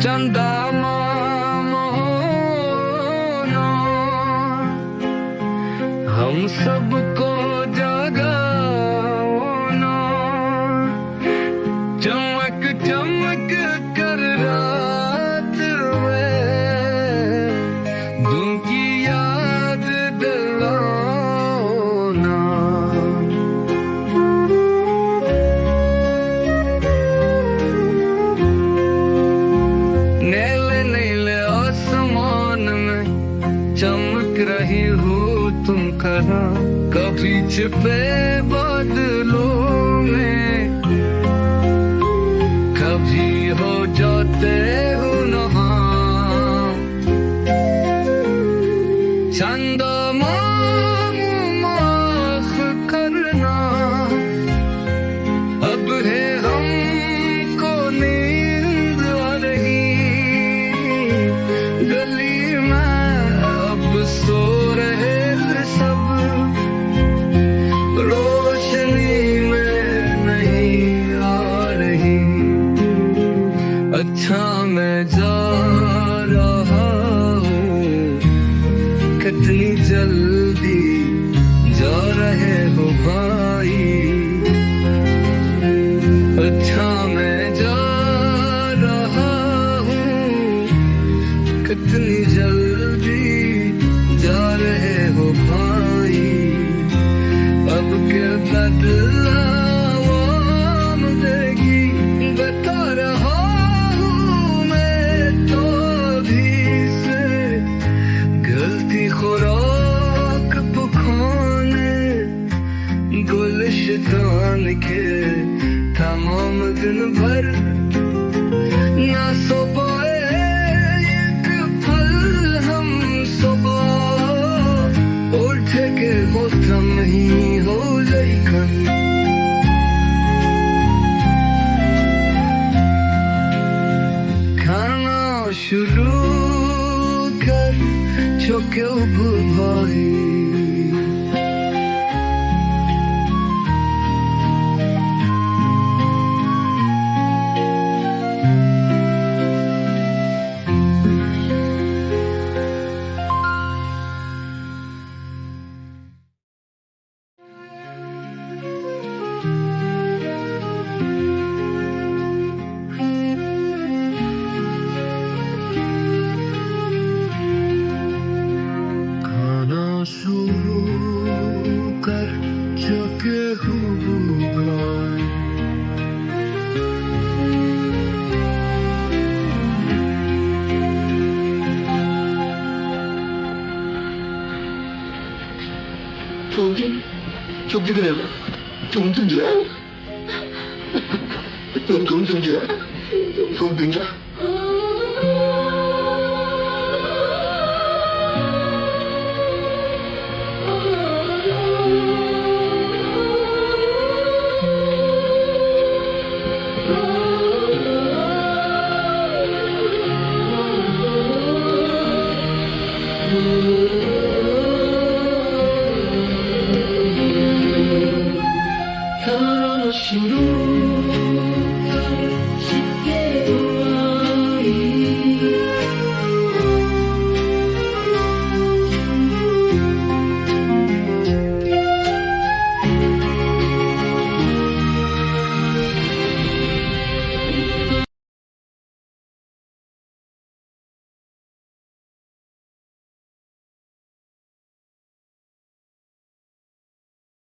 चंदा मामोना हम सबको जगाओ ना, चमक चमक कर रात में दिन की याद दिलाओ ना। नीले नीले आसमान में चमक रही हो तुम कहाँ, कभी छिपे बादलों में, कभी हो जाते हो नहाँ। चंदा माफ करना, अब है हमको नींद आ रही, गली में अब सो रहे सब, रोशनी में नहीं आ रही। अच्छा मैं जा रहा हूँ, कितनी जल्दी जा रहे हो भाई। अच्छा मैं जा रहा हूँ, कितनी जल्दी जा रहे हो भाई। अब के बदलाव देगी बता रहा हूँ मैं तो भी से, गलती खुराक पखाने गुलिस्तान के तमाम दिन भर ना सो पाए एक पल हम सुबह, उठ के मौसम ही हो लेकिन खाना शुरू कर चुके हो भाई। खाना शुरू कर चुके हो भाई। 좀 그래요. 좀 등져. 좀 등져. 좀 등져.